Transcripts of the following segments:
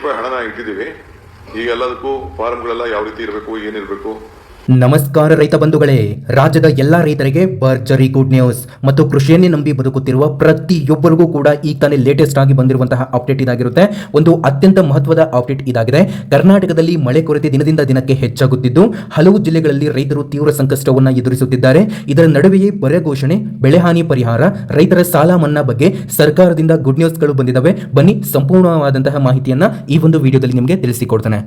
ರೂಪಾಯಿ ಹಣನ ಇಟ್ಟಿದ್ದೀವಿ. ಈಗ ಎಲ್ಲದಕ್ಕೂ ಫಾರ್ಮ್ಗಳೆಲ್ಲ ಯಾವ ರೀತಿ ಇರಬೇಕು, ಏನಿರಬೇಕು. ನಮಸ್ಕಾರ ರೈತ ಬಂಧುಗಳೇ, ರಾಜ್ಯದ ಎಲ್ಲಾ ರೈತರಿಗೆ ಭರ್ಜರಿ ಗುಡ್ ನ್ಯೂಸ್. ಮತ್ತು ಕೃಷಿಯನ್ನೇ ನಂಬಿ ಬದುಕುತ್ತಿರುವ ಪ್ರತಿಯೊಬ್ಬರಿಗೂ ಕೂಡ ಈಗ ತಾನೇ ಲೇಟೆಸ್ಟ್ ಆಗಿ ಬಂದಿರುವಂತಹ ಅಪ್ಡೇಟ್ ಇದಾಗಿರುತ್ತೆ. ಒಂದು ಅತ್ಯಂತ ಮಹತ್ವದ ಅಪ್ಡೇಟ್ ಇದಾಗಿದೆ. ಕರ್ನಾಟಕದಲ್ಲಿ ಮಳೆ ಕೊರತೆ ದಿನದಿಂದ ದಿನಕ್ಕೆ ಹೆಚ್ಚಾಗುತ್ತಿದ್ದು ಹಲವು ಜಿಲ್ಲೆಗಳಲ್ಲಿ ರೈತರು ತೀವ್ರ ಸಂಕಷ್ಟವನ್ನು ಎದುರಿಸುತ್ತಿದ್ದಾರೆ. ಇದರ ನಡುವೆಯೇ ಬರ ಘೋಷಣೆ, ಬೆಳೆಹಾನಿ ಪರಿಹಾರ, ರೈತರ ಸಾಲ ಮನ್ನಾ ಬಗ್ಗೆ ಸರ್ಕಾರದಿಂದ ಗುಡ್ ನ್ಯೂಸ್ಗಳು ಬಂದಿದ್ದಾವೆ. ಬನ್ನಿ ಸಂಪೂರ್ಣವಾದಂತಹ ಮಾಹಿತಿಯನ್ನ ಈ ಒಂದು ವಿಡಿಯೋದಲ್ಲಿ ನಿಮಗೆ ತಿಳಿಸಿಕೊಡ್ತೇನೆ.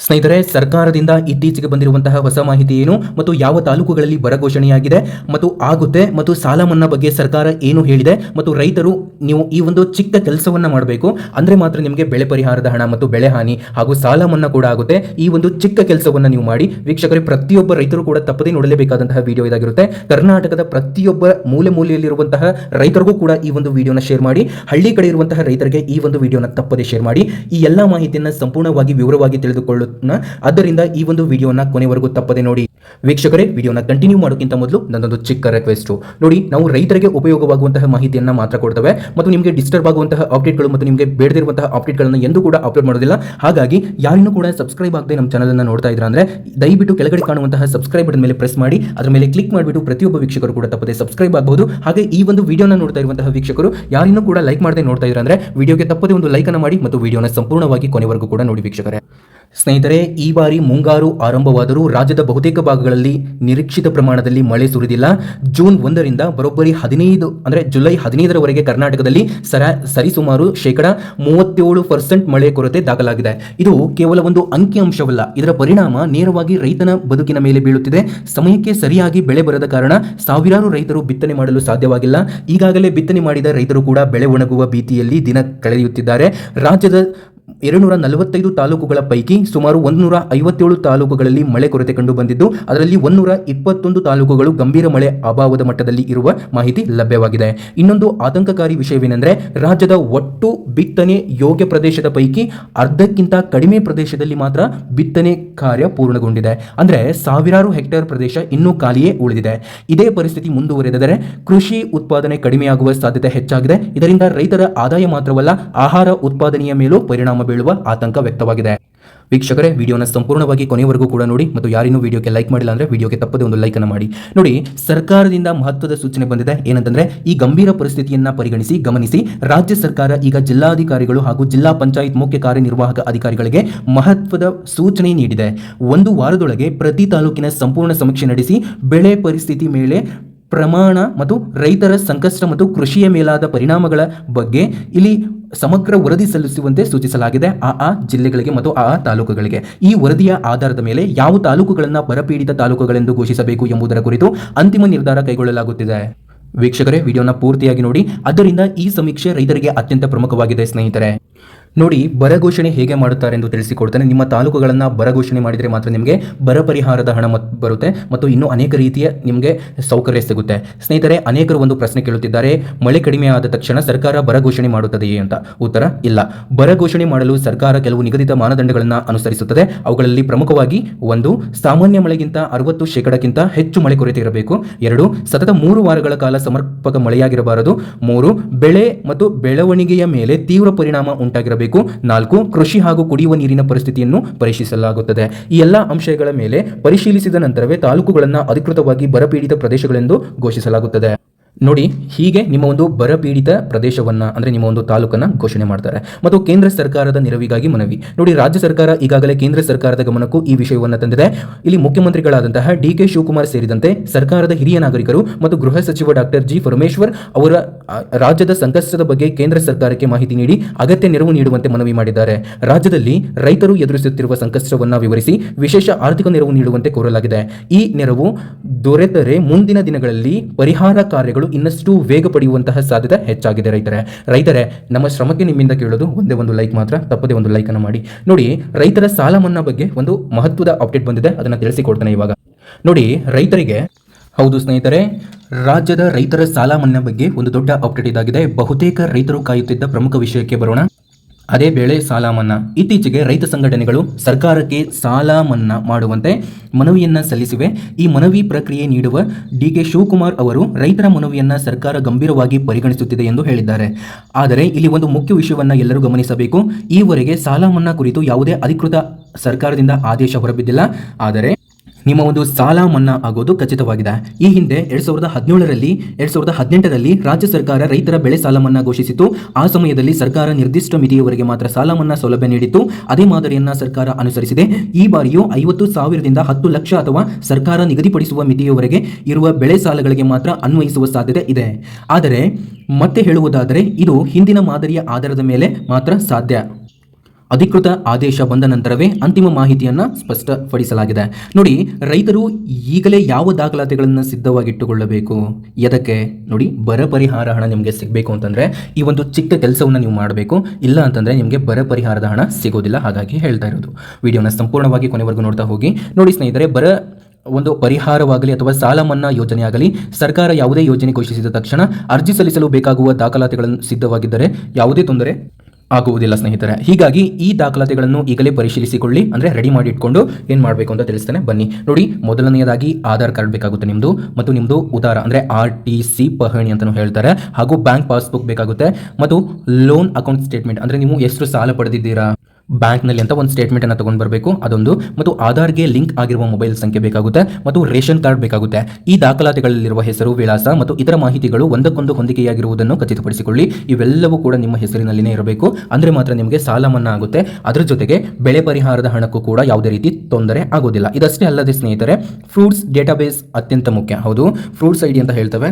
ಸ್ನೇಹಿತರೆ, ಸರ್ಕಾರದಿಂದ ಇತ್ತೀಚೆಗೆ ಬಂದಿರುವಂತಹ ಹೊಸ ಮಾಹಿತಿ ಏನು ಮತ್ತು ಯಾವ ತಾಲೂಕುಗಳಲ್ಲಿ ಬರ ಘೋಷಣೆಯಾಗಿದೆ ಮತ್ತು ಆಗುತ್ತೆ ಮತ್ತು ಸಾಲ ಮನ್ನಾ ಬಗ್ಗೆ ಸರ್ಕಾರ ಏನು ಹೇಳಿದೆ ಮತ್ತು ರೈತರು ನೀವು ಈ ಒಂದು ಚಿಕ್ಕ ಕೆಲಸವನ್ನ ಮಾಡಬೇಕು ಅಂದ್ರೆ ಮಾತ್ರ ನಿಮಗೆ ಬೆಳೆ ಪರಿಹಾರದ ಹಣ ಮತ್ತು ಬೆಳೆ ಹಾನಿ ಹಾಗೂ ಸಾಲ ಮನ್ನಾ ಕೂಡ ಆಗುತ್ತೆ. ಈ ಒಂದು ಚಿಕ್ಕ ಕೆಲಸವನ್ನ ನೀವು ಮಾಡಿ ವೀಕ್ಷಕರೇ, ಪ್ರತಿಯೊಬ್ಬ ರೈತರು ಕೂಡ ತಪ್ಪದೇ ನೋಡಲೇಬೇಕಾದಂತಹ ವಿಡಿಯೋ ಇದಾಗಿರುತ್ತೆ. ಕರ್ನಾಟಕದ ಪ್ರತಿಯೊಬ್ಬ ಮೂಲೆ ಮೂಲೆಯಲ್ಲಿರುವಂತಹ ರೈತರಿಗೂ ಕೂಡ ಈ ಒಂದು ವಿಡಿಯೋನ ಶೇರ್ ಮಾಡಿ. ಹಳ್ಳಿ ಕಡೆ ಇರುವಂತಹ ರೈತರಿಗೆ ಈ ಒಂದು ವಿಡಿಯೋನ ತಪ್ಪದೇ ಶೇರ್ ಮಾಡಿ. ಈ ಎಲ್ಲಾ ಮಾಹಿತಿಯನ್ನ ಸಂಪೂರ್ಣವಾಗಿ ವಿವರವಾಗಿ ತಿಳಿದುಕೊಳ್ಳು. ಆದ್ದರಿಂದ ಈ ಒಂದು ವಿಡಿಯೋನ ಕೊನೆವರೆಗೂ ತಪ್ಪದೆ ನೋಡಿ. ವೀಕ್ಷಕರೇ, ವಿಡಿಯೋನ ಕಂಟಿನ್ಯೂ ಮಾಡೋಕ್ಕಿಂತ ಮೊದಲು ನನ್ನೊಂದು ಚಿಕ್ಕ ರಿಕ್ವೆಸ್ಟ್ ನೋಡಿ, ನಾವು ರೈತರಿಗೆ ಉಪಯೋಗವಾಗುವಂತಹ ಮಾಹಿತಿಯನ್ನ ಮಾತ್ರ ಕೊಡ್ತೇವೆ ಮತ್ತು ನಿಮಗೆ ಡಿಸ್ಟರ್ಬ್ ಆಗುವಂತಹ ಅಪ್ಡೇಟ್ಗಳು ಮತ್ತು ನಿಮಗೆ ಬೇಡದಿರುವಂತಹ ಅಪ್ಡೇಟ್ಗಳನ್ನು ಎಂದೂ ಕೂಡ ಅಪ್ಲೋಡ್ ಮಾಡೋದಿಲ್ಲ. ಹಾಗಾಗಿ ಯಾರನ್ನೂ ಕೂಡ ಸಬ್ಸ್ಕ್ರೈಬ್ ಆಗದೆ ನಮ್ಮ ಚಾನಲ್ ಅನ್ನು ನೋಡ್ತಾ ಇದ್ರ ಅಂದ್ರೆ ದಯವಿಟ್ಟು ಕೆಳಗಡೆ ಕಾಣುವಂತಹ ಸಬ್ಸ್ಕ್ರೈಬ್ ಬಟನ್ ಮೇಲೆ ಪ್ರೆಸ್ ಮಾಡಿ, ಅದರ ಮೇಲೆ ಕ್ಲಿಕ್ ಮಾಡಿಬಿಟ್ಟು ಪ್ರತಿಯೊಬ್ಬ ವೀಕ್ಷಕರು ಕೂಡ ತಪ್ಪದೆ ಸಬ್ಸ್ಕ್ರೈಬ್ ಆಗಬಹುದು. ಹಾಗೆ ಈ ಒಂದು ವಿಡಿಯೋನ ನೋಡ್ತಾ ಇರುವಂತಹ ವೀಕ್ಷಕರು ಯಾರನ್ನೂ ಕೂಡ ಲೈಕ್ ಮಾಡದೆ ನೋಡ್ತಾ ಇದ್ರ ಅಂದ್ರೆ ವಿಡಿಯೋಗೆ ತಪ್ಪದೆ ಒಂದು ಲೈಕ್ ಅನ್ನು ಮಾಡಿ ಮತ್ತು ವಿಡಿಯೋನ ಸಂಪೂರ್ಣವಾಗಿ ಕೊನೆವರೆಗೂ ಕೂಡ ನೋಡಿ. ವೀಕ್ಷಕರೇ, ಸ್ನೇಹಿತರೆ, ಈ ಬಾರಿ ಮುಂಗಾರು ಆರಂಭವಾದರೂ ರಾಜ್ಯದ ಬಹುತೇಕ ಭಾಗಗಳಲ್ಲಿ ನಿರೀಕ್ಷಿತ ಪ್ರಮಾಣದಲ್ಲಿ ಮಳೆ ಸುರಿದಿಲ್ಲ. ಜೂನ್ 1ರಿಂದ ಬರೋಬ್ಬರಿ 15 ಅಂದರೆ ಜುಲೈ 15ರವರೆಗೆ ಕರ್ನಾಟಕದಲ್ಲಿ ಸರಿಸುಮಾರು 37% ಮಳೆ ಕೊರತೆ ದಾಖಲಾಗಿದೆ. ಇದು ಕೇವಲ ಒಂದು ಅಂಕಿಅಂಶವಲ್ಲ, ಇದರ ಪರಿಣಾಮ ನೇರವಾಗಿ ರೈತನ ಬದುಕಿನ ಮೇಲೆ ಬೀಳುತ್ತಿದೆ. ಸಮಯಕ್ಕೆ ಸರಿಯಾಗಿ ಬೆಳೆ ಬರದ ಕಾರಣ ಸಾವಿರಾರು ರೈತರು ಬಿತ್ತನೆ ಮಾಡಲು ಸಾಧ್ಯವಾಗಿಲ್ಲ. ಈಗಾಗಲೇ ಬಿತ್ತನೆ ಮಾಡಿದ ರೈತರು ಕೂಡ ಬೆಳೆ ಒಣಗುವ ಭೀತಿಯಲ್ಲಿ ದಿನ ಕಳೆಯುತ್ತಿದ್ದಾರೆ. ರಾಜ್ಯದ 245 ತಾಲೂಕುಗಳ ಪೈಕಿ ಸುಮಾರು 157 ತಾಲೂಕುಗಳಲ್ಲಿ ಮಳೆ ಕೊರತೆ ಕಂಡು ಬಂದಿದ್ದು ಅದರಲ್ಲಿ 121 ತಾಲೂಕುಗಳು ಗಂಭೀರ ಮಳೆ ಅಭಾವದ ಮಟ್ಟದಲ್ಲಿ ಇರುವ ಮಾಹಿತಿ ಲಭ್ಯವಾಗಿದೆ. ಇನ್ನೊಂದು ಆತಂಕಕಾರಿ ವಿಷಯವೇನೆಂದರೆ ರಾಜ್ಯದ ಒಟ್ಟು ಬಿತ್ತನೆ ಯೋಗ್ಯ ಪ್ರದೇಶದ ಪೈಕಿ ಅರ್ಧಕ್ಕಿಂತ ಕಡಿಮೆ ಪ್ರದೇಶದಲ್ಲಿ ಮಾತ್ರ ಬಿತ್ತನೆ ಕಾರ್ಯ ಪೂರ್ಣಗೊಂಡಿದೆ. ಅಂದರೆ ಸಾವಿರಾರು ಹೆಕ್ಟೇರ್ ಪ್ರದೇಶ ಇನ್ನೂ ಖಾಲಿಯೇ ಉಳಿದಿದೆ. ಇದೇ ಪರಿಸ್ಥಿತಿ ಮುಂದುವರೆದರೆ ಕೃಷಿ ಉತ್ಪಾದನೆ ಕಡಿಮೆಯಾಗುವ ಸಾಧ್ಯತೆ ಹೆಚ್ಚಾಗಿದೆ. ಇದರಿಂದ ರೈತರ ಆದಾಯ ಮಾತ್ರವಲ್ಲ, ಆಹಾರ ಉತ್ಪಾದನೆಯ ಮೇಲೂ ಪರಿಣಾಮ ಬೀಳುವ ಆತಂಕ ವ್ಯಕ್ತವಾಗಿದೆ. ವೀಕ್ಷಕರೇ, ವಿಡಿಯೋನ ಸಂಪೂರ್ಣವಾಗಿ ಕೊನೆವರೆಗೂ ಕೂಡ ನೋಡಿ ಮತ್ತು ಯಾರಿನ್ನೂ ವಿಡಿಯೋಗೆ ಲೈಕ್ ಮಾಡಿಲ್ಲ ಅಂದ್ರೆ ವಿಡಿಯೋಗೆ ತಪ್ಪದೆ ಒಂದು ಲೈಕ್ ಅನ್ನು ಮಾಡಿ. ನೋಡಿ, ಸರ್ಕಾರದಿಂದ ಮಹತ್ವದ ಸೂಚನೆ ಬಂದಿದೆ. ಏನಂತಂದ್ರೆ ಈ ಗಂಭೀರ ಪರಿಸ್ಥಿತಿಯನ್ನ ಗಮನಿಸಿ ರಾಜ್ಯ ಸರ್ಕಾರ ಈಗ ಜಿಲ್ಲಾಧಿಕಾರಿಗಳು ಹಾಗೂ ಜಿಲ್ಲಾ ಪಂಚಾಯತ್ ಮುಖ್ಯ ಕಾರ್ಯನಿರ್ವಾಹಕ ಅಧಿಕಾರಿಗಳಿಗೆ ಮಹತ್ವದ ಸೂಚನೆ ನೀಡಿದೆ. 1 ವಾರದೊಳಗೆ ಪ್ರತಿ ತಾಲೂಕಿನ ಸಂಪೂರ್ಣ ಸಮೀಕ್ಷೆ ನಡೆಸಿ ಬೆಳೆ ಪರಿಸ್ಥಿತಿ ಮೇಲೆ ಪ್ರಮಾಣ ಮತ್ತು ರೈತರ ಸಂಕಷ್ಟ ಮತ್ತು ಕೃಷಿಯ ಮೇಲಾದ ಪರಿಣಾಮಗಳ ಬಗ್ಗೆ ಇಲ್ಲಿ ಸಮಗ್ರ ವರದಿ ಸಲ್ಲಿಸುವಂತೆ ಸೂಚಿಸಲಾಗಿದೆ ಆ ಜಿಲ್ಲೆಗಳಿಗೆ ಮತ್ತು ಆ ತಾಲೂಕುಗಳಿಗೆ. ಈ ವರದಿಯ ಆಧಾರದ ಮೇಲೆ ಯಾವ ತಾಲೂಕುಗಳನ್ನು ಬರಪೀಡಿತ ತಾಲೂಕುಗಳೆಂದು ಘೋಷಿಸಬೇಕು ಎಂಬುದರ ಕುರಿತು ಅಂತಿಮ ನಿರ್ಧಾರ ಕೈಗೊಳ್ಳಲಾಗುತ್ತಿದೆ. ವೀಕ್ಷಕರೇ, ವಿಡಿಯೋನ ಪೂರ್ತಿಯಾಗಿ ನೋಡಿ. ಆದ್ದರಿಂದ ಈ ಸಮೀಕ್ಷೆ ರೈತರಿಗೆ ಅತ್ಯಂತ ಪ್ರಮುಖವಾಗಿದೆ. ಸ್ನೇಹಿತರೆ ನೋಡಿ, ಬರ ಘೋಷಣೆ ಹೇಗೆ ಮಾಡುತ್ತಾರೆ ಎಂದು ತಿಳಿಸಿಕೊಡ್ತೇನೆ. ನಿಮ್ಮ ತಾಲೂಕುಗಳನ್ನು ಬರ ಘೋಷಣೆ ಮಾಡಿದರೆ ಮಾತ್ರ ನಿಮಗೆ ಬರ ಪರಿಹಾರದ ಹಣ ಬರುತ್ತೆ ಮತ್ತು ಇನ್ನೂ ಅನೇಕ ರೀತಿಯ ನಿಮಗೆ ಸೌಕರ್ಯ ಸಿಗುತ್ತೆ. ಸ್ನೇಹಿತರೆ, ಅನೇಕರು ಒಂದು ಪ್ರಶ್ನೆ ಕೇಳುತ್ತಿದ್ದಾರೆ, ಮಳೆ ಕಡಿಮೆ ಆದ ತಕ್ಷಣ ಸರ್ಕಾರ ಬರ ಘೋಷಣೆ ಮಾಡುತ್ತದೆಯೇ ಅಂತ. ಉತ್ತರ ಇಲ್ಲ. ಬರ ಘೋಷಣೆ ಮಾಡಲು ಸರ್ಕಾರ ಕೆಲವು ನಿಗದಿತ ಮಾನದಂಡಗಳನ್ನು ಅನುಸರಿಸುತ್ತದೆ. ಅವುಗಳಲ್ಲಿ ಪ್ರಮುಖವಾಗಿ 1, ಸಾಮಾನ್ಯ ಮಳೆಗಿಂತ 60% ಹೆಚ್ಚು ಮಳೆ ಕೊರತೆ ಇರಬೇಕು. 2, ಸತತ 3 ವಾರಗಳ ಕಾಲ ಸಮರ್ಪಕ ಮಳೆಯಾಗಿರಬಾರದು. 3, ಬೆಳೆ ಮತ್ತು ಬೆಳವಣಿಗೆಯ ಮೇಲೆ ತೀವ್ರ ಪರಿಣಾಮ ಉಂಟಾಗಿರಬೇಕು. 4, ಕೃಷಿ ಹಾಗೂ ಕುಡಿಯುವ ನೀರಿನ ಪರಿಸ್ಥಿತಿಯನ್ನು ಪರಿಶೀಲಿಸಲಾಗುತ್ತದೆ. ಈ ಎಲ್ಲ ಅಂಶಗಳ ಮೇಲೆ ಪರಿಶೀಲಿಸಿದ ನಂತರವೇ ತಾಲೂಕುಗಳನ್ನು ಅಧಿಕೃತವಾಗಿ ಬರಪೀಡಿತ ಪ್ರದೇಶಗಳೆಂದು ಘೋಷಿಸಲಾಗುತ್ತದೆ. ನೋಡಿ, ಹೀಗೆ ನಿಮ್ಮ ಒಂದು ಬರಪೀಡಿತ ಪ್ರದೇಶವನ್ನ ಅಂದ್ರೆ ನಿಮ್ಮ ಒಂದು ತಾಲೂಕನ್ನ ಘೋಷಣೆ ಮಾಡ್ತಾರೆ. ಮತ್ತು ಕೇಂದ್ರ ಸರ್ಕಾರದ ನೆರವಿಗಾಗಿ ಮನವಿ. ನೋಡಿ, ರಾಜ್ಯ ಸರ್ಕಾರ ಈಗಾಗಲೇ ಕೇಂದ್ರ ಸರ್ಕಾರದ ಗಮನಕ್ಕೂ ಈ ವಿಷಯವನ್ನು ತಂದಿದೆ. ಇಲ್ಲಿ ಮುಖ್ಯಮಂತ್ರಿಗಳಾದಂತಹ ಡಿ.ಕೆ. ಶಿವಕುಮಾರ್ ಸೇರಿದಂತೆ ಸರ್ಕಾರದ ಹಿರಿಯ ನಾಗರಿಕರು ಮತ್ತು ಗೃಹ ಸಚಿವ ಡಾಕ್ಟರ್ ಜಿ. ಪರಮೇಶ್ವರ್ ಅವರ ರಾಜ್ಯದ ಸಂಕಷ್ಟದ ಬಗ್ಗೆ ಕೇಂದ್ರ ಸರ್ಕಾರಕ್ಕೆ ಮಾಹಿತಿ ನೀಡಿ ಅಗತ್ಯ ನೆರವು ನೀಡುವಂತೆ ಮನವಿ ಮಾಡಿದ್ದಾರೆ. ರಾಜ್ಯದಲ್ಲಿ ರೈತರು ಎದುರಿಸುತ್ತಿರುವ ಸಂಕಷ್ಟವನ್ನು ವಿವರಿಸಿ ವಿಶೇಷ ಆರ್ಥಿಕ ನೆರವು ನೀಡುವಂತೆ ಕೋರಲಾಗಿದೆ. ಈ ನೆರವು ದೊರೆತರೆ ಮುಂದಿನ ದಿನಗಳಲ್ಲಿ ಪರಿಹಾರ ಕಾರ್ಯಗಳು ಇನ್ನಷ್ಟು ವೇಗ ಪಡೆಯುವಂತಹ ಸಾಧ್ಯತೆ ಹೆಚ್ಚಾಗಿದೆ. ರೈತರೇ, ನಮ್ಮ ಶ್ರಮಕ್ಕೆ ನಿಮ್ಮಿಂದ ಕೇಳೋದು ಒಂದೇ ಒಂದು ಲೈಕ್ ಮಾತ್ರ. ತಪ್ಪದೆ ಒಂದು ಲೈಕ್ ಅನ್ನು ಮಾಡಿ. ನೋಡಿ, ರೈತರ ಸಾಲ ಮನ್ನಾ ಬಗ್ಗೆ ಒಂದು ಮಹತ್ವದ ಅಪ್ಡೇಟ್ ಬಂದಿದೆ, ಅದನ್ನು ತಿಳಿಸಿಕೊಡ್ತೇನೆ ಇವಾಗ. ನೋಡಿ, ರೈತರಿಗೆ ಹೌದು ಸ್ನೇಹಿತರೆ, ರಾಜ್ಯದ ರೈತರ ಸಾಲ ಮನ್ನಾ ಬಗ್ಗೆ ಒಂದು ದೊಡ್ಡ ಅಪ್ಡೇಟ್ ಇದಾಗಿದೆ. ಬಹುತೇಕ ರೈತರು ಕಾಯುತ್ತಿದ್ದ ಪ್ರಮುಖ ವಿಷಯಕ್ಕೆ ಬರೋಣ. ಅದೇ ಬೆಳೆ ಸಾಲ ಮನ್ನಾ. ಇತ್ತೀಚೆಗೆ ರೈತ ಸಂಘಟನೆಗಳು ಸರ್ಕಾರಕ್ಕೆ ಸಾಲ ಮನ್ನಾ ಮಾಡುವಂತೆ ಮನವಿಯನ್ನ ಸಲ್ಲಿಸಿವೆ. ಈ ಮನವಿ ಪ್ರಕ್ರಿಯೆ ನೀಡುವ ಡಿಕೆ ಶಿವಕುಮಾರ್ ಅವರು ರೈತರ ಮನವಿಯನ್ನ ಸರ್ಕಾರ ಗಂಭೀರವಾಗಿ ಪರಿಗಣಿಸುತ್ತಿದೆ ಎಂದು ಹೇಳಿದ್ದಾರೆ. ಆದರೆ ಇಲ್ಲಿ ಒಂದು ಮುಖ್ಯ ವಿಷಯವನ್ನ ಎಲ್ಲರೂ ಗಮನಿಸಬೇಕು. ಈವರೆಗೆ ಸಾಲ ಮನ್ನಾ ಕುರಿತು ಯಾವುದೇ ಅಧಿಕೃತ ಸರ್ಕಾರದಿಂದ ಆದೇಶ ಹೊರಬಿದ್ದಿಲ್ಲ. ಆದರೆ ನಿಮ್ಮ ಒಂದು ಸಾಲ ಮನ್ನಾ ಆಗೋದು ಖಚಿತವಾಗಿದೆ. ಈ ಹಿಂದೆ 2017ರಲ್ಲಿ 2018ರಲ್ಲಿ ರಾಜ್ಯ ಸರ್ಕಾರ ರೈತರ ಬೆಳೆ ಸಾಲ ಮನ್ನಾ ಘೋಷಿಸಿತು. ಆ ಸಮಯದಲ್ಲಿ ಸರ್ಕಾರ ನಿರ್ದಿಷ್ಟ ಮಿತಿಯವರೆಗೆ ಮಾತ್ರ ಸಾಲ ಮನ್ನಾ ಸೌಲಭ್ಯ ನೀಡಿತ್ತು. ಅದೇ ಮಾದರಿಯನ್ನ ಸರ್ಕಾರ ಅನುಸರಿಸಿದೆ. ಈ ಬಾರಿಯೂ 50,000ದಿಂದ 10 ಲಕ್ಷ ಅಥವಾ ಸರ್ಕಾರ ನಿಗದಿಪಡಿಸುವ ಮಿತಿಯವರೆಗೆ ಇರುವ ಬೆಳೆ ಸಾಲಗಳಿಗೆ ಮಾತ್ರ ಅನ್ವಯಿಸುವ ಸಾಧ್ಯತೆ ಇದೆ. ಆದರೆ ಮತ್ತೆ ಹೇಳುವುದಾದರೆ ಇದು ಹಿಂದಿನ ಮಾದರಿಯ ಆಧಾರದ ಮೇಲೆ ಮಾತ್ರ ಸಾಧ್ಯ. ಅಧಿಕೃತ ಆದೇಶ ಬಂದ ನಂತರವೇ ಅಂತಿಮ ಮಾಹಿತಿಯನ್ನು ಸ್ಪಷ್ಟಪಡಿಸಲಾಗಿದೆ. ನೋಡಿ, ರೈತರು ಈಗಲೇ ಯಾವ ದಾಖಲಾತಿಗಳನ್ನು ಸಿದ್ಧವಾಗಿಟ್ಟುಕೊಳ್ಳಬೇಕು? ಎದಕ್ಕೆ? ನೋಡಿ, ಬರ ಪರಿಹಾರ ಹಣ ನಿಮಗೆ ಸಿಗಬೇಕು ಅಂತಂದರೆ ಈ ಒಂದು ಚಿಕ್ಕ ಕೆಲಸವನ್ನು ನೀವು ಮಾಡಬೇಕು. ಇಲ್ಲ ಅಂತಂದರೆ ನಿಮಗೆ ಬರ ಪರಿಹಾರದ ಹಣ ಸಿಗೋದಿಲ್ಲ. ಹಾಗಾಗಿ ಹೇಳ್ತಾ ಇರೋದು. ವಿಡಿಯೋನ ಸಂಪೂರ್ಣವಾಗಿ ಕೊನೆವರೆಗೂ ನೋಡ್ತಾ ಹೋಗಿ. ನೋಡಿ ಸ್ನೇಹಿತರೆ, ಬರ ಒಂದು ಪರಿಹಾರವಾಗಲಿ ಅಥವಾ ಸಾಲ ಮನ್ನಾ ಯೋಜನೆಯಾಗಲಿ ಸರ್ಕಾರ ಯಾವುದೇ ಯೋಜನೆ ಘೋಷಿಸಿದ ತಕ್ಷಣ ಅರ್ಜಿ ಸಲ್ಲಿಸಲು ಬೇಕಾಗುವ ದಾಖಲಾತಿಗಳನ್ನು ಸಿದ್ಧವಾಗಿದ್ದರೆ ಯಾವುದೇ ತೊಂದರೆ ಆಗುವುದಿಲ್ಲ ಸ್ನೇಹಿತರೆ. ಹೀಗಾಗಿ ಈ ದಾಖಲಾತಿಗಳನ್ನು ಈಗಲೇ ಪರಿಶೀಲಿಸಿಕೊಳ್ಳಿ, ಅಂದರೆ ರೆಡಿ ಮಾಡಿ ಇಟ್ಕೊಂಡು ಏನು ಮಾಡಬೇಕು ಅಂತ ತಿಳಿಸ್ತೇನೆ ಬನ್ನಿ. ನೋಡಿ, ಮೊದಲನೆಯದಾಗಿ ಆಧಾರ್ ಕಾರ್ಡ್ ಬೇಕಾಗುತ್ತೆ ನಿಮ್ಮದು, ಮತ್ತು ನಿಮ್ಮದು ಉದಾರ ಅಂದರೆ RTC ಪಹಣಿ ಅಂತಲೂ ಹೇಳ್ತಾರೆ, ಹಾಗೂ ಬ್ಯಾಂಕ್ ಪಾಸ್ಬುಕ್ ಬೇಕಾಗುತ್ತೆ, ಮತ್ತು ಲೋನ್ ಅಕೌಂಟ್ ಸ್ಟೇಟ್ಮೆಂಟ್ ಅಂದರೆ ನೀವು ಎಷ್ಟು ಸಾಲ ಪಡೆದಿದ್ದೀರಾ ಬ್ಯಾಂಕ್ನಲ್ಲಿ ಅಂತ ಒಂದು ಸ್ಟೇಟ್ಮೆಂಟನ್ನು ತೊಗೊಂಡು ಬರಬೇಕು, ಅದೊಂದು. ಮತ್ತು ಆಧಾರ್ಗೆ ಲಿಂಕ್ ಆಗಿರುವ ಮೊಬೈಲ್ ಸಂಖ್ಯೆ ಬೇಕಾಗುತ್ತೆ, ಮತ್ತು ರೇಷನ್ ಕಾರ್ಡ್ ಬೇಕಾಗುತ್ತೆ. ಈ ದಾಖಲಾತಿಗಳಲ್ಲಿರುವ ಹೆಸರು, ವಿಳಾಸ ಮತ್ತು ಇತರ ಮಾಹಿತಿಗಳು ಒಂದಕ್ಕೊಂದು ಹೊಂದಿಕೆಯಾಗಿರುವುದನ್ನು ಖಚಿತಪಡಿಸಿಕೊಳ್ಳಿ. ಇವೆಲ್ಲವೂ ಕೂಡ ನಿಮ್ಮ ಹೆಸರಿನಲ್ಲಿನೇ ಇರಬೇಕು, ಅಂದರೆ ಮಾತ್ರ ನಿಮಗೆ ಸಾಲ ಮನ್ನಾ ಆಗುತ್ತೆ. ಅದರ ಜೊತೆಗೆ ಬೆಳೆ ಪರಿಹಾರದ ಹಣಕ್ಕೂ ಕೂಡ ಯಾವುದೇ ರೀತಿ ತೊಂದರೆ ಆಗೋದಿಲ್ಲ. ಇದಷ್ಟೇ ಅಲ್ಲದೆ ಸ್ನೇಹಿತರೆ, ಫ್ರೂಟ್ಸ್ ಡೇಟಾಬೇಸ್ ಅತ್ಯಂತ ಮುಖ್ಯ. ಹೌದು, ಫ್ರೂಟ್ಸ್ ID ಅಂತ ಹೇಳ್ತೇವೆ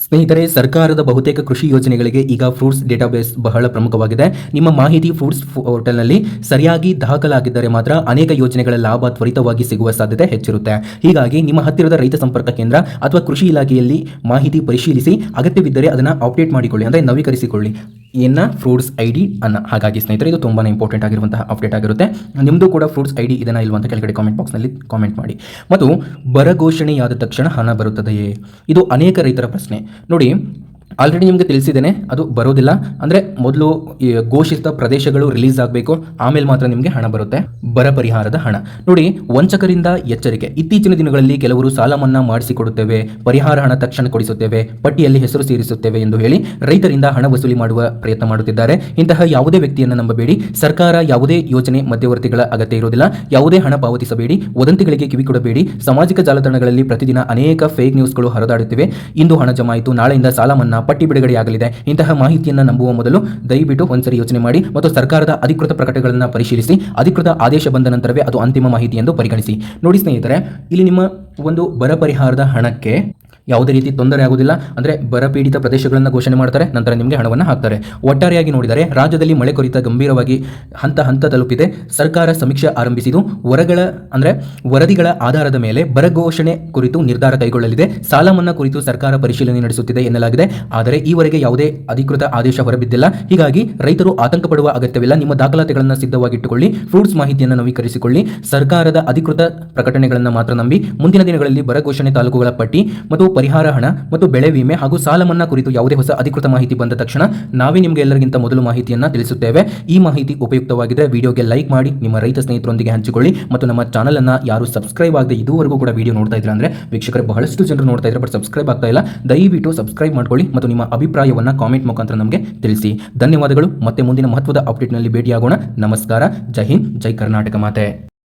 ಸ್ನೇಹಿತರೆ. ಸರ್ಕಾರದ ಬಹುತೇಕ ಕೃಷಿ ಯೋಜನೆಗಳಿಗೆ ಈಗ ಫ್ರೂಟ್ಸ್ ಡೇಟಾಬೇಸ್ ಬಹಳ ಪ್ರಮುಖವಾಗಿದೆ. ನಿಮ್ಮ ಮಾಹಿತಿ ಫ್ರೂಟ್ಸ್ ಪೋರ್ಟಲ್ನಲ್ಲಿ ಸರಿಯಾಗಿ ದಾಖಲಾಗಿದ್ದರೆ ಮಾತ್ರ ಅನೇಕ ಯೋಜನೆಗಳ ಲಾಭ ತ್ವರಿತವಾಗಿ ಸಿಗುವ ಸಾಧ್ಯತೆ ಹೆಚ್ಚಿರುತ್ತೆ. ಹೀಗಾಗಿ ನಿಮ್ಮ ಹತ್ತಿರದ ರೈತ ಸಂಪರ್ಕ ಕೇಂದ್ರ ಅಥವಾ ಕೃಷಿ ಇಲಾಖೆಯಲ್ಲಿ ಮಾಹಿತಿ ಪರಿಶೀಲಿಸಿ, ಅಗತ್ಯವಿದ್ದರೆ ಅದನ್ನು ಅಪ್ಡೇಟ್ ಮಾಡಿಕೊಳ್ಳಿ, ಅಂದರೆ ನವೀಕರಿಸಿಕೊಳ್ಳಿ ಫ್ರೂಟ್ಸ್ ID ಅನ್ನು. ಹಾಗಾಗಿ ಸ್ನೇಹಿತರೆ, ಇದು ತುಂಬಾ ಇಂಪಾರ್ಟೆಂಟ್ ಆಗಿರುವಂತಹ ಅಪ್ಡೇಟ್ ಆಗಿರುತ್ತೆ. ನಿಮ್ಮದು ಕೂಡ ಫ್ರೂಟ್ಸ್ ID ಇದನ್ನ ಇಲ್ವಾ ಅಂತ ಕೆಳಗಡೆ ಕಾಮೆಂಟ್ ಬಾಕ್ಸ್ನಲ್ಲಿ ಕಾಮೆಂಟ್ ಮಾಡಿ. ಮತ್ತು ಬರ ಘೋಷಣೆಯಾದ ತಕ್ಷಣ ಹಣ ಬರುತ್ತದೆಯೇ? ಇದು ಅನೇಕ ರೈತರ ಪ್ರಶ್ನೆ. ನೋಡಿ, ಆಲ್ರೆಡಿ ನಿಮಗೆ ತಿಳಿಸಿದ್ದೇನೆ, ಅದು ಬರೋದಿಲ್ಲ. ಅಂದರೆ ಮೊದಲು ಘೋಷಿತ ಪ್ರದೇಶಗಳು ರಿಲೀಸ್ ಆಗಬೇಕು, ಆಮೇಲೆ ಮಾತ್ರ ನಿಮಗೆ ಹಣ ಬರುತ್ತೆ, ಬರ ಪರಿಹಾರದ ಹಣ. ನೋಡಿ, ವಂಚಕರಿಂದ ಎಚ್ಚರಿಕೆ. ಇತ್ತೀಚಿನ ದಿನಗಳಲ್ಲಿ ಕೆಲವರು ಸಾಲ ಮನ್ನಾ ಮಾಡಿಸಿಕೊಡುತ್ತೇವೆ, ಪರಿಹಾರ ಹಣ ತಕ್ಷಣ ಕೊಡಿಸುತ್ತೇವೆ, ಪಟ್ಟಿಯಲ್ಲಿ ಹೆಸರು ಸೇರಿಸುತ್ತೇವೆ ಎಂದು ಹೇಳಿ ರೈತರಿಂದ ಹಣ ವಸೂಲಿ ಮಾಡುವ ಪ್ರಯತ್ನ ಮಾಡುತ್ತಿದ್ದಾರೆ. ಇಂತಹ ಯಾವುದೇ ವ್ಯಕ್ತಿಯನ್ನು ನಂಬಬೇಡಿ. ಸರ್ಕಾರ ಯಾವುದೇ ಯೋಜನೆ ಮಧ್ಯವರ್ತಿಗಳ ಅಗತ್ಯ ಇರುವುದಿಲ್ಲ. ಯಾವುದೇ ಹಣ ಪಾವತಿಸಬೇಡಿ, ವದಂತಿಗಳಿಗೆ ಕಿವಿ ಕೊಡಬೇಡಿ. ಸಾಮಾಜಿಕ ಜಾಲತಾಣಗಳಲ್ಲಿ ಪ್ರತಿದಿನ ಅನೇಕ ಫೇಕ್ ನ್ಯೂಸ್ಗಳು ಹರಿದಾಡುತ್ತಿವೆ. ಇಂದು ಹಣ ಜಮಾಯಿತು, ನಾಳೆಯಿಂದ ಸಾಲ ಮನ್ನಾ, ಪಟ್ಟಿ ಬಿಡುಗಡೆಯಾಗಲಿದೆ. ಇಂತಹ ಮಾಹಿತಿಯನ್ನು ನಂಬುವ ಮೊದಲು ದಯವಿಟ್ಟು ಒಂದ್ಸರಿ ಯೋಚನೆ ಮಾಡಿ, ಮತ್ತು ಸರ್ಕಾರದ ಅಧಿಕೃತ ಪ್ರಕಟಣೆಗಳನ್ನು ಪರಿಶೀಲಿಸಿ. ಅಧಿಕೃತ ಆದೇಶ ಬಂದ ನಂತರವೇ ಅದು ಅಂತಿಮ ಮಾಹಿತಿ ಎಂದು ಪರಿಗಣಿಸಿ. ನೋಡಿ ಸ್ನೇಹಿತರೆ, ಇಲ್ಲಿ ನಿಮ್ಮ ಒಂದು ಬರ ಪರಿಹಾರದ ಹಣಕ್ಕೆ ಯಾವುದೇ ರೀತಿ ತೊಂದರೆ ಆಗುವುದಿಲ್ಲ. ಅಂದರೆ ಬರಪೀಡಿತ ಪ್ರದೇಶಗಳನ್ನು ಘೋಷಣೆ ಮಾಡ್ತಾರೆ, ನಂತರ ನಿಮಗೆ ಹಣವನ್ನು ಹಾಕ್ತಾರೆ. ಒಟ್ಟಾರೆಯಾಗಿ ನೋಡಿದರೆ ರಾಜ್ಯದಲ್ಲಿ ಮಳೆ ಕೊರತೆ ಗಂಭೀರವಾಗಿ ಹಂತ ತಲುಪಿದೆ. ಸರ್ಕಾರ ಸಮೀಕ್ಷೆ ಆರಂಭಿಸಿದ್ದು ವರದಿಗಳ ಆಧಾರದ ಮೇಲೆ ಬರ ಘೋಷಣೆ ಕುರಿತು ನಿರ್ಧಾರ ಕೈಗೊಳ್ಳಲಿದೆ. ಸಾಲ ಮನ್ನಾ ಕುರಿತು ಸರ್ಕಾರ ಪರಿಶೀಲನೆ ನಡೆಸುತ್ತಿದೆ ಎನ್ನಲಾಗಿದೆ. ಆದರೆ ಈವರೆಗೆ ಯಾವುದೇ ಅಧಿಕೃತ ಆದೇಶ ಹೊರಬಿದ್ದಿಲ್ಲ. ಹೀಗಾಗಿ ರೈತರು ಆತಂಕ ಪಡುವ ಅಗತ್ಯವಿಲ್ಲ. ನಿಮ್ಮ ದಾಖಲಾತಿಗಳನ್ನು ಸಿದ್ಧವಾಗಿಟ್ಟುಕೊಳ್ಳಿ, ಫ್ರೂಟ್ಸ್ ಮಾಹಿತಿಯನ್ನು ನವೀಕರಿಸಿಕೊಳ್ಳಿ. ಸರ್ಕಾರದ ಅಧಿಕೃತ ಪ್ರಕಟಣೆಗಳನ್ನು ಮಾತ್ರ ನಂಬಿ. ಮುಂದಿನ ದಿನಗಳಲ್ಲಿ ಬರ ಘೋಷಣೆ ತಾಲೂಕುಗಳ ಪಟ್ಟಿ ಮತ್ತು ಪರಿಹಾರ ಹಣ ಮತ್ತು ಬೆಳೆ ವಿಮೆ ಹಾಗೂ ಸಾಲ ಮನ್ನಾ ಕುರಿತು ಯಾವುದೇ ಹೊಸ ಅಧಿಕೃತ ಮಾಹಿತಿ ಬಂದ ತಕ್ಷಣ ನಾವೇ ನಿಮಗೆ ಎಲ್ಲರಿಗಿಂತ ಮೊದಲು ಮಾಹಿತಿಯನ್ನು ತಿಳಿಸುತ್ತೇವೆ. ಈ ಮಾಹಿತಿ ಉಪಯುಕ್ತವಾಗಿದ್ದರೆ ವಿಡಿಯೋಗೆ ಲೈಕ್ ಮಾಡಿ, ನಿಮ್ಮ ರೈತ ಸ್ನೇಹಿತರೊಂದಿಗೆ ಹಂಚಿಕೊಳ್ಳಿ. ಮತ್ತು ನಮ್ಮ ಚಾನಲ್ ಅನ್ನು ಯಾರು ಸಬ್ಸ್ಕ್ರೈಬ್ ಆಗದೆ ಇದುವರೆಗೂ ಕೂಡ ವಿಡಿಯೋ ನೋಡ್ತಾ ಇದ್ರೆ ಅಂದರೆ ವೀಕ್ಷಕರು ಬಹಳಷ್ಟು ಜನರು ನೋಡ್ತಾ ಇದ್ದಾರೆ, ಬಟ್ ಸಬ್ಸ್ಕ್ರೈಬ್ ಆಗ್ತಾ ಇಲ್ಲ. ದಯವಿಟ್ಟು ಸಬ್ಸ್ಕ್ರೈಬ್ ಮಾಡ್ಕೊಳ್ಳಿ ಮತ್ತು ನಿಮ್ಮ ಅಭಿಪ್ರಾಯವನ್ನು ಕಾಮೆಂಟ್ ಮುಖಾಂತರ ನಮಗೆ ತಿಳಿಸಿ. ಧನ್ಯವಾದಗಳು. ಮತ್ತೆ ಮುಂದಿನ ಮಹತ್ವದ ಅಪ್ಡೇಟ್ನಲ್ಲಿ ಭೇಟಿಯಾಗೋಣ. ನಮಸ್ಕಾರ. ಜೈ ಹಿಂದ್, ಜೈ ಕರ್ನಾಟಕ ಮಾತೆ.